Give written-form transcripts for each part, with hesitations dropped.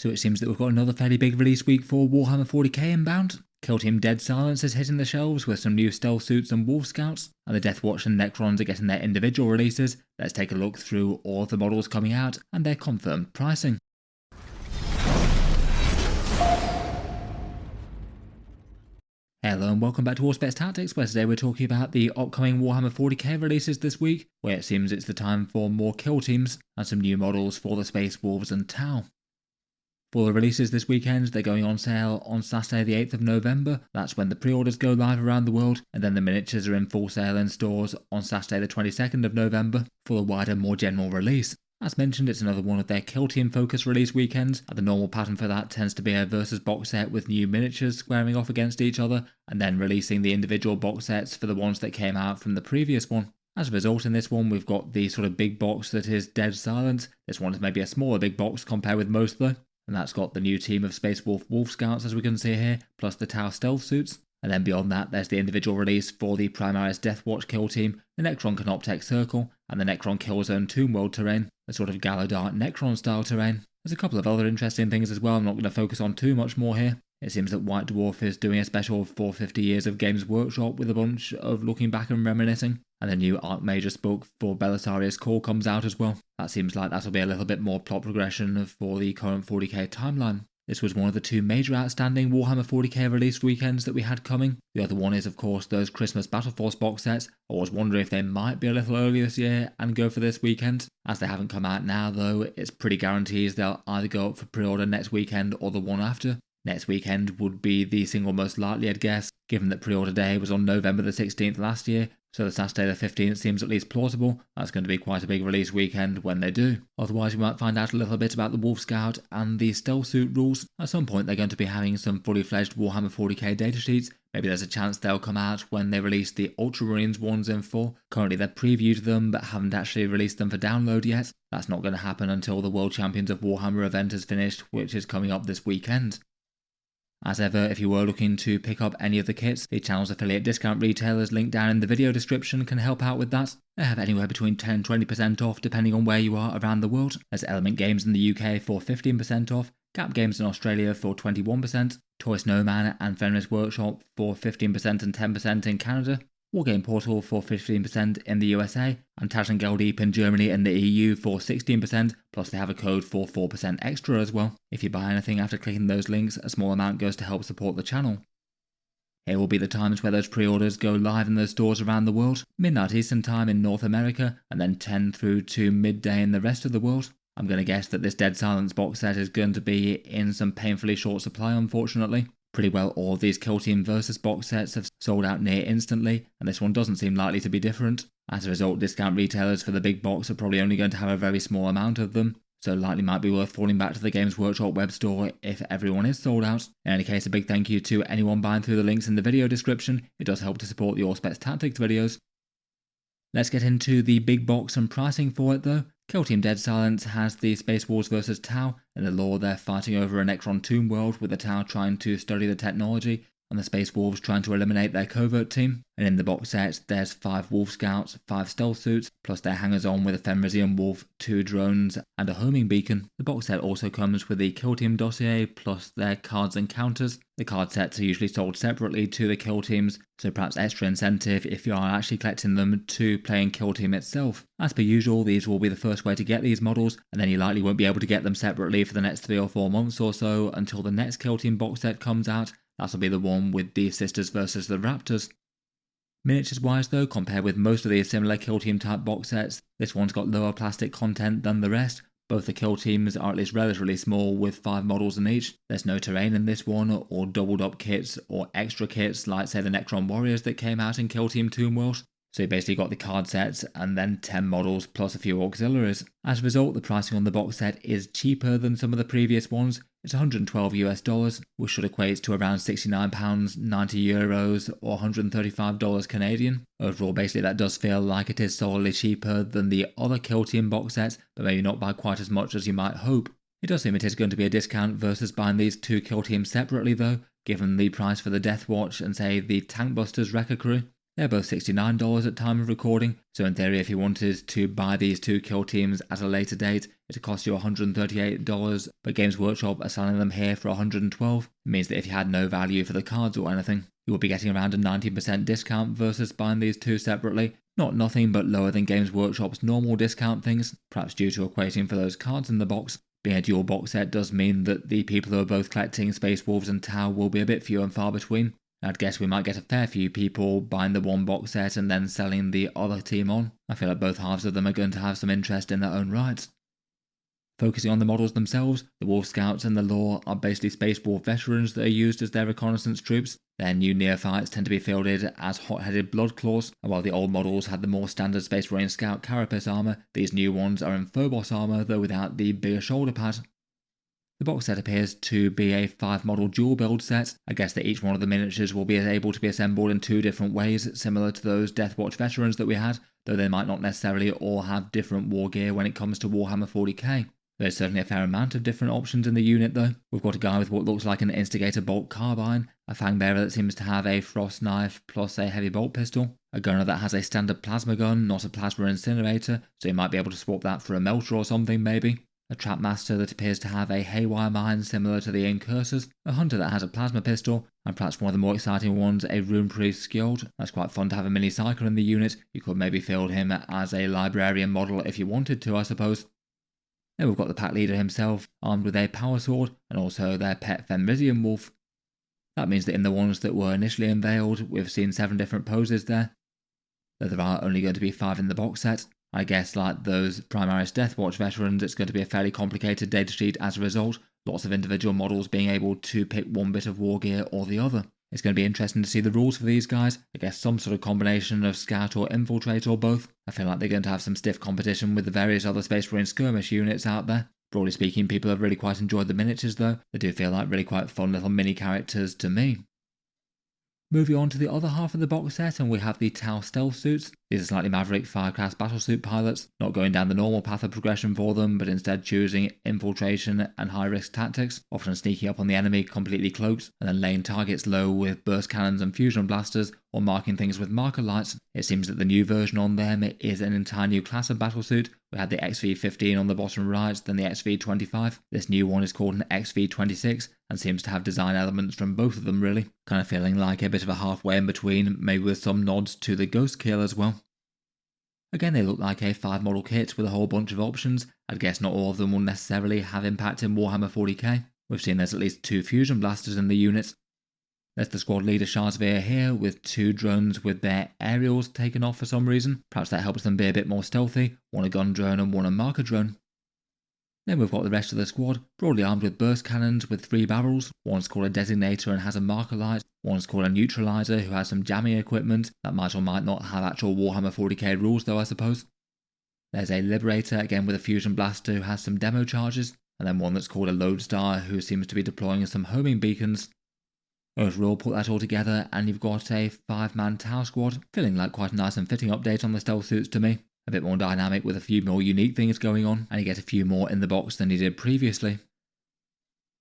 So it seems that we've got another fairly big release week for Warhammer 40K inbound. Kill Team Dead Silence is hitting the shelves with some new stealth suits and wolf scouts, and the Deathwatch and Necrons are getting their individual releases. Let's take a look through all of the models coming out and their confirmed pricing. Hello and welcome back to Auspex Tactics, where today we're talking about the upcoming Warhammer 40k releases this week, where it seems it's the time for more kill teams and some new models for the Space Wolves and Tau. For the releases this weekend, they're going on sale on Saturday the 8th of November, that's when the pre-orders go live around the world, and then the miniatures are in full sale in stores on Saturday the 22nd of November for the wider, more general release. As mentioned, it's another one of their kill team focus release weekends, and the normal pattern for that tends to be a versus box set with new miniatures squaring off against each other, and then releasing the individual box sets for the ones that came out from the previous one. As a result, in this one, we've got the sort of big box that is Dead Silence. This one is maybe a smaller big box compared with most though, and that's got the new team of Space Wolf Scouts as we can see here, plus the Tau stealth suits. And then beyond that, there's the individual release for the Primaris Deathwatch kill team, the Necron Canoptek Circle, and the Necron Killzone Tomb World terrain, a sort of Galladart Necron style terrain. There's a couple of other interesting things as well, I'm not going to focus on too much more here. It seems that White Dwarf is doing a special for 50 years of Games Workshop with a bunch of looking back and reminiscing, and the new Archmagus book for Belisarius Core comes out as well. That seems like that'll be a little bit more plot progression for the current 40k timeline. This was one of the two major outstanding Warhammer 40k release weekends that we had coming. The other one is of course those Christmas Battle Force box sets. I was wondering if they might be a little early this year and go for this weekend. As they haven't come out now though, it's pretty guaranteed they'll either go up for pre-order next weekend or the one after. Next weekend would be the single most likely I'd guess, given that pre-order day was on November the 16th last year, so the Saturday the 15th seems at least plausible. That's going to be quite a big release weekend when they do. Otherwise we might find out a little bit about the Wolf Scout and the stealth suit rules. At some point they're going to be having some fully fledged Warhammer 40k datasheets. Maybe there's a chance they'll come out when they release the Ultramarines ones in full. Currently they've previewed them but haven't actually released them for download yet. That's not going to happen until the World Champions of Warhammer event is finished, which is coming up this weekend. As ever, if you were looking to pick up any of the kits, the channel's affiliate discount retailers linked down in the video description can help out with that. They have anywhere between 10 and 20% off depending on where you are around the world. There's Element Games in the UK for 15% off, Gap Games in Australia for 21%, Toy Snowman and Fenris Workshop for 15% and 10% in Canada, Wargame Portal for 15% in the USA, and Taschengeld in Germany and the EU for 16%, plus they have a code for 4% extra as well. If you buy anything after clicking those links, a small amount goes to help support the channel. Here will be the times where those pre-orders go live in those stores around the world, midnight Eastern Time in North America, and then 10 through to midday in the rest of the world. I'm going to guess that this Dead Silence box set is going to be in some painfully short supply unfortunately. Pretty well all of these Kill Team versus box sets have sold out near instantly, and this one doesn't seem likely to be different. As a result, discount retailers for the big box are probably only going to have a very small amount of them, so likely might be worth falling back to the Games Workshop web store if everyone is sold out. In any case, a big thank you to anyone buying through the links in the video description. It does help to support the Auspex Tactics videos. Let's get into the big box and pricing for it though. Kill Team Dead Silence has the Space Wolves vs Tau. In the lore, they're fighting over a Necron tomb world with the Tau trying to study the technology and the Space Wolves trying to eliminate their covert team. And in the box set, there's 5 Wolf Scouts, 5 stealth suits, plus their hangers-on with a Fenrisian Wolf, 2 drones, and a homing beacon. The box set also comes with the Kill Team dossier, plus their cards and counters. The card sets are usually sold separately to the Kill Teams, so perhaps extra incentive if you are actually collecting them to playing Kill Team itself. As per usual, these will be the first way to get these models, and then you likely won't be able to get them separately for the next 3 or 4 months or so until the next Kill Team box set comes out. That'll be the one with the Sisters versus the Raptors. Miniatures wise though, compared with most of these similar Kill Team type box sets, this one's got lower plastic content than the rest. Both the Kill Teams are at least relatively small with 5 models in each. There's no terrain in this one, or doubled up kits, or extra kits like say the Necron Warriors that came out in Kill Team Tomb World. So you basically got the card sets and then 10 models plus a few auxiliaries. As a result, the pricing on the box set is cheaper than some of the previous ones. It's $112 US, which should equate to around £69, 90 euros, or $135 Canadian. Overall, basically that does feel like it is solidly cheaper than the other Kill Team box sets, but maybe not by quite as much as you might hope. It does seem it is going to be a discount versus buying these 2 Kill Teams separately though, given the price for the Deathwatch and say the Tank Busters Wrecker Crew. They're both $69 at time of recording, so in theory if you wanted to buy these two kill teams at a later date, it'd cost you $138, but Games Workshop are selling them here for $112. It means that if you had no value for the cards or anything, you would be getting around a 19% discount versus buying these two separately. Not nothing, but lower than Games Workshop's normal discount things, perhaps due to equating for those cards in the box. Being a dual box set does mean that the people who are both collecting Space Wolves and Tau will be a bit few and far between. I'd guess we might get a fair few people buying the one box set and then selling the other team on. I feel like both halves of them are going to have some interest in their own rights. Focusing on the models themselves, the Wolf Scouts and the Lore are basically Space Wolf veterans that are used as their reconnaissance troops. Their new neophytes tend to be fielded as hot-headed Bloodclaws, and while the old models had the more standard Space Marine Scout carapace armour, these new ones are in Phobos armour, though without the bigger shoulder pad. The box set appears to be a 5-model dual build set. I guess that each one of the miniatures will be able to be assembled in 2 different ways, similar to those Deathwatch veterans that we had, though they might not necessarily all have different war gear when it comes to Warhammer 40k. There's certainly a fair amount of different options in the unit though. We've got a guy with what looks like an Instigator bolt carbine, a Fangbearer that seems to have a frost knife plus a heavy bolt pistol, a gunner that has a standard plasma gun, not a plasma incinerator, so you might be able to swap that for a melter or something maybe. A Trapmaster that appears to have a haywire mine similar to the Incursors, a Hunter that has a plasma pistol, and perhaps one of the more exciting ones, a Rune Priest Skjold. That's quite fun to have a mini cycle in the unit. You could maybe field him as a Librarian model if you wanted to, I suppose. Then we've got the pack leader himself, armed with a power sword, and also their pet Fenrisian wolf. That means that in the ones that were initially unveiled, we've seen 7 different poses there. Though there are only going to be 5 in the box set. I guess like those Primaris Deathwatch veterans, it's going to be a fairly complicated datasheet as a result, lots of individual models being able to pick one bit of war gear or the other. It's going to be interesting to see the rules for these guys. I guess some sort of combination of Scout or Infiltrate or both. I feel like they're going to have some stiff competition with the various other Space Marine skirmish units out there. Broadly speaking, people have really quite enjoyed the miniatures though. They do feel like really quite fun little mini characters to me. Moving on to the other half of the box set, and we have the Tau stealth suits. These are slightly maverick Firecraft battlesuit pilots, not going down the normal path of progression for them, but instead choosing infiltration and high-risk tactics, often sneaking up on the enemy completely cloaked, and then laying targets low with burst cannons and fusion blasters, or marking things with marker lights. It seems that the new version on them is an entire new class of battlesuit. We had the XV-15 on the bottom right, then the XV-25. This new one is called an XV-26, and seems to have design elements from both of them really. Kind of feeling like a bit of a halfway in between, maybe with some nods to the Ghost Kill as well. Again, they look like a 5-model kit with a whole bunch of options. I'd guess not all of them will necessarily have impact in Warhammer 40k. We've seen there's at least 2 fusion blasters in the unit. There's the squad leader Shazveer here with 2 drones with their aerials taken off for some reason. Perhaps that helps them be a bit more stealthy, one a gun drone and one a marker drone. Then we've got the rest of the squad, broadly armed with burst cannons with 3 barrels. One's called a designator and has a marker light. One's called a neutralizer who has some jamming equipment. That might or might not have actual Warhammer 40k rules though, I suppose. There's a liberator, again with a fusion blaster who has some demo charges. And then one that's called a lodestar who seems to be deploying some homing beacons. Overall, put that all together and you've got a 5-man Tau squad, feeling like quite a nice and fitting update on the stealth suits to me. A bit more dynamic with a few more unique things going on, and you get a few more in the box than you did previously.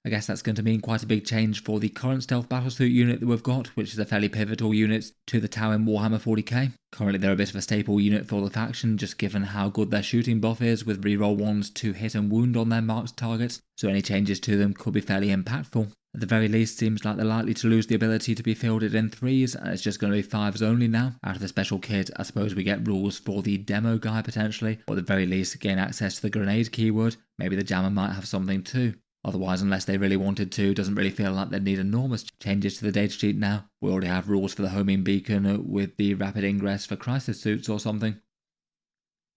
I guess that's going to mean quite a big change for the current stealth battlesuit unit that we've got, which is a fairly pivotal unit to the Tau in Warhammer 40k. Currently they're a bit of a staple unit for the faction, just given how good their shooting buff is with reroll ones to hit and wound on their marked targets, so any changes to them could be fairly impactful. At the very least, seems like they're likely to lose the ability to be fielded in 3s, and it's just going to be 5s only now. Out of the special kit, I suppose we get rules for the demo guy potentially, or at the very least gain access to the grenade keyword. Maybe the jammer might have something too. Otherwise, unless they really wanted to, doesn't really feel like they'd need enormous changes to the datasheet now. We already have rules for the homing beacon with the rapid ingress for crisis suits or something.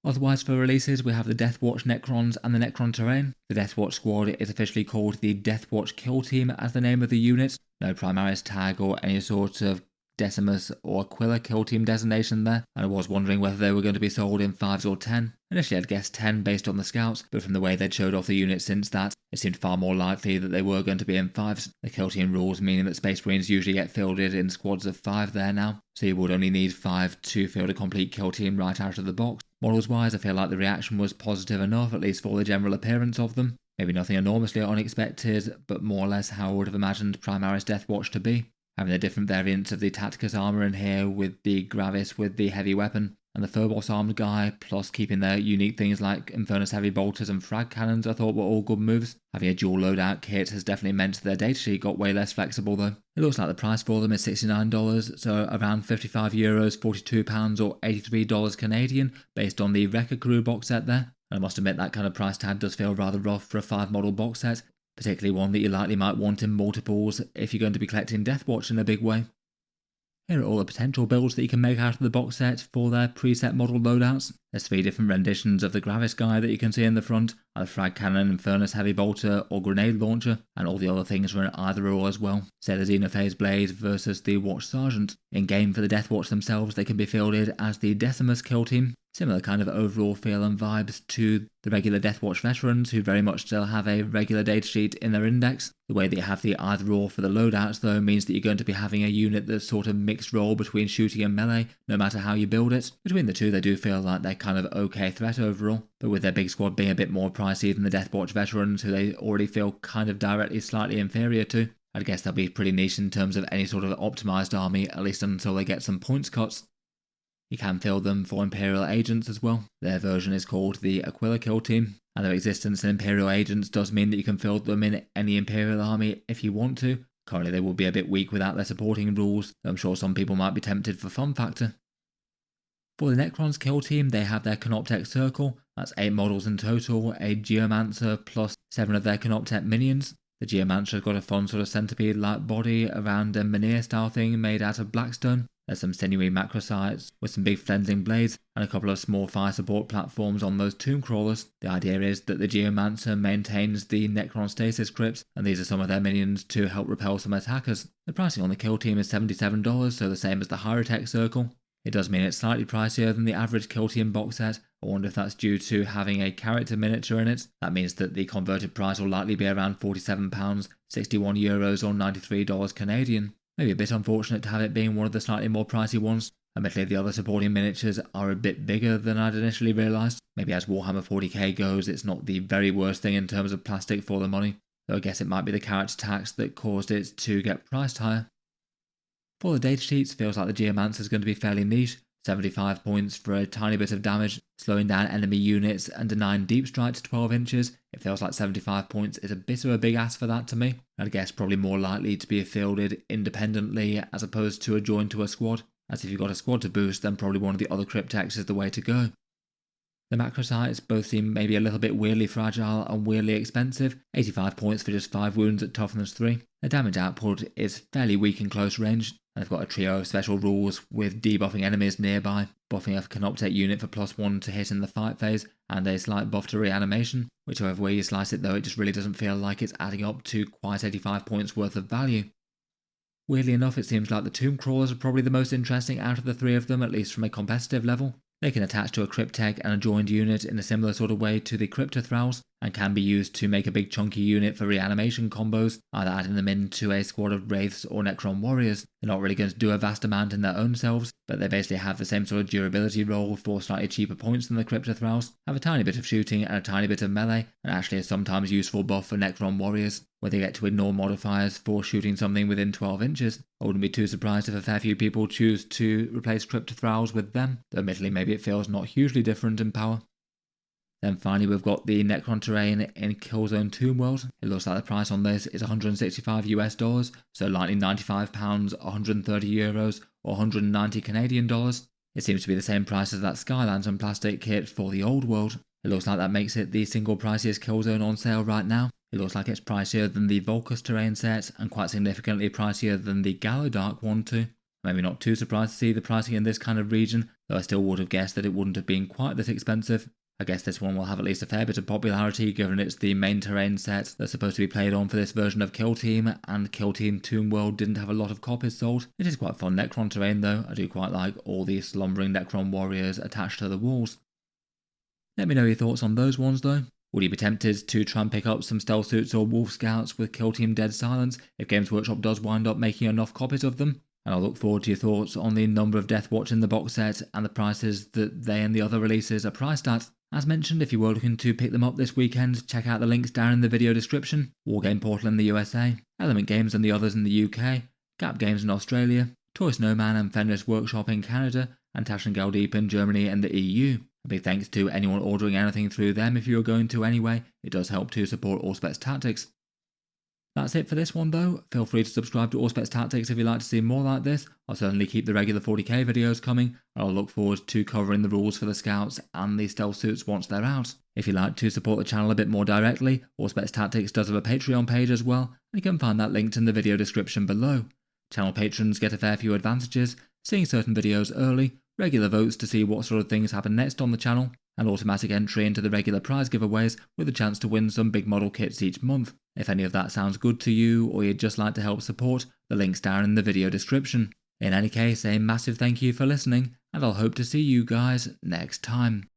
Otherwise for releases, we have the Deathwatch Necrons and the Necron Terrain. The Deathwatch squad is officially called the Deathwatch Kill Team as the name of the unit. No Primaris tag or any sort of Decimus or Aquila Kill Team designation there, and I was wondering whether they were going to be sold in 5s or 10. Initially I'd guessed 10 based on the scouts, but from the way they'd showed off the unit since that, it seemed far more likely that they were going to be in 5s. The Kill Team rules meaning that Space Marines usually get fielded in squads of 5 there now, so you would only need 5 to field a complete Kill Team right out of the box. Models wise, I feel like the reaction was positive enough, at least for the general appearance of them. Maybe nothing enormously unexpected, but more or less how I would have imagined Primaris Deathwatch to be. having the different variants of the Tacticus armor in here with the Gravis with the heavy weapon, and the Phobos armed guy, plus keeping their unique things like Infernus heavy bolters and frag cannons I thought were all good moves. Having a dual loadout kit has definitely meant their datasheet got way less flexible though. It looks like the price for them is $69, so around €55, £42 or $83 Canadian, based on the Wrecker Crew box set there. And I must admit that kind of price tag does feel rather rough for a 5 model box set, particularly one that you likely might want in multiples if you're going to be collecting Deathwatch in a big way. Here are all the potential builds that you can make out of the box set for their preset model loadouts. There's 3 different renditions of the Gravis guy that you can see in the front, either frag cannon, Infernus heavy bolter or grenade launcher, and all the other things are in either or as well. Say the Xenophase Blade versus the Watch Sergeant. In game for the Deathwatch themselves they can be fielded as the Decimus kill team. Similar kind of overall feel and vibes to the regular Deathwatch veterans who very much still have a regular datasheet in their index. The way that you have the either or for the loadouts though means that you're going to be having a unit that's sort of mixed role between shooting and melee, no matter how you build it. Between the two they do feel like they're kind of okay threat overall, but with their big squad being a bit more pricey than the Deathwatch veterans who they already feel kind of directly slightly inferior to. I'd guess they'll be pretty niche in terms of any sort of optimised army, at least until they get some points cuts. You can field them for Imperial Agents as well. Their version is called the Aquila Kill Team, and their existence in Imperial Agents does mean that you can field them in any Imperial army if you want to. Currently they will be a bit weak without their supporting rules, though I'm sure some people might be tempted for fun factor. For the Necrons kill team, they have their Canoptek Circle. That's 8 models in total, a Geomancer plus 7 of their Canoptek minions. The Geomancer's got a fun sort of centipede-like body around a Menhir style thing made out of blackstone. There's some sinewy macrosites with some big flensing blades and a couple of small fire support platforms on those tomb crawlers. The idea is that the Geomancer maintains the Necron stasis crypts, and these are some of their minions to help repel some attackers. The pricing on the kill team is $77, so the same as the Hierotech Circle. It does mean it's slightly pricier than the average kill team box set. I wonder if that's due to having a character miniature in it. That means that the converted price will likely be around £47, €61 or $93 Canadian. Maybe a bit unfortunate to have it being one of the slightly more pricey ones. Admittedly, the other supporting miniatures are a bit bigger than I'd initially realised. Maybe as Warhammer 40K goes, it's not the very worst thing in terms of plastic for the money, though I guess it might be the character tax that caused it to get priced higher. For the datasheets, feels like the Geomancer is going to be fairly niche. 75 points for a tiny bit of damage, slowing down enemy units and denying deep strike to 12 inches. It feels like 75 points is a bit of a big ask for that to me. I'd guess probably more likely to be fielded independently as opposed to adjoined to a squad, as if you've got a squad to boost then probably one of the other cryptex is the way to go. The macrosites both seem maybe a little bit weirdly fragile and weirdly expensive, 85 points for just 5 wounds at toughness 3. Their damage output is fairly weak in close range, and they've got a trio of special rules with debuffing enemies nearby, buffing a Canoptek unit for +1 to hit in the fight phase, and a slight buff to reanimation, which however way you slice it though it just really doesn't feel like it's adding up to quite 85 points worth of value. Weirdly enough, it seems like the tomb crawlers are probably the most interesting out of the 3 of them, at least from a competitive level. They can attach to a Cryptek and a joined unit in a similar sort of way to the Cryptothralls, and can be used to make a big chunky unit for reanimation combos, either adding them into a squad of Wraiths or Necron warriors. They're not really going to do a vast amount in their own selves, but they basically have the same sort of durability role for slightly cheaper points than the Cryptothralls, have a tiny bit of shooting and a tiny bit of melee, and actually a sometimes useful buff for Necron warriors, where they get to ignore modifiers for shooting something within 12 inches. I wouldn't be too surprised if a fair few people choose to replace Cryptothralls with them, though admittedly maybe it feels not hugely different in power. Then finally we've got the Necron terrain in Killzone Tomb World. It looks like the price on this is $165, so likely £95, €130 or 190 Canadian dollars. It seems to be the same price as that Skylantern plastic kit for the old world. It looks like that makes it the single priciest Killzone on sale right now. It looks like it's pricier than the Volkus terrain set and quite significantly pricier than the Gallowdark one too. Maybe not too surprised to see the pricing in this kind of region, though I still would have guessed that it wouldn't have been quite this expensive. I guess this one will have at least a fair bit of popularity given it's the main terrain set that's supposed to be played on for this version of Kill Team, and Kill Team Tomb World didn't have a lot of copies sold. It is quite fun Necron terrain though. I do quite like all these slumbering Necron warriors attached to the walls. Let me know your thoughts on those ones though. Would you be tempted to try and pick up some stealth suits or wolf scouts with Kill Team Dead Silence if Games Workshop does wind up making enough copies of them? And I'll look forward to your thoughts on the number of Deathwatch in the box set and the prices that they and the other releases are priced at. As mentioned, if you were looking to pick them up this weekend, check out the links down in the video description. Wargame Portal in the USA, Element Games and the others in the UK, Gap Games in Australia, Toy Snowman and Fenris Workshop in Canada, and Tash and Galdeep in Germany and the EU. A big thanks to anyone ordering anything through them if you're going to anyway, it does help to support Auspex Tactics. That's it for this one though. Feel free to subscribe to Auspex Tactics if you'd like to see more like this. I'll certainly keep the regular 40k videos coming, and I'll look forward to covering the rules for the scouts and the stealth suits once they're out. If you'd like to support the channel a bit more directly, Auspex Tactics does have a Patreon page as well, and you can find that linked in the video description below. Channel patrons get a fair few advantages, seeing certain videos early, regular votes to see what sort of things happen next on the channel, and automatic entry into the regular prize giveaways with a chance to win some big model kits each month. If any of that sounds good to you, or you'd just like to help support, the link's down in the video description. In any case, a massive thank you for listening, and I'll hope to see you guys next time.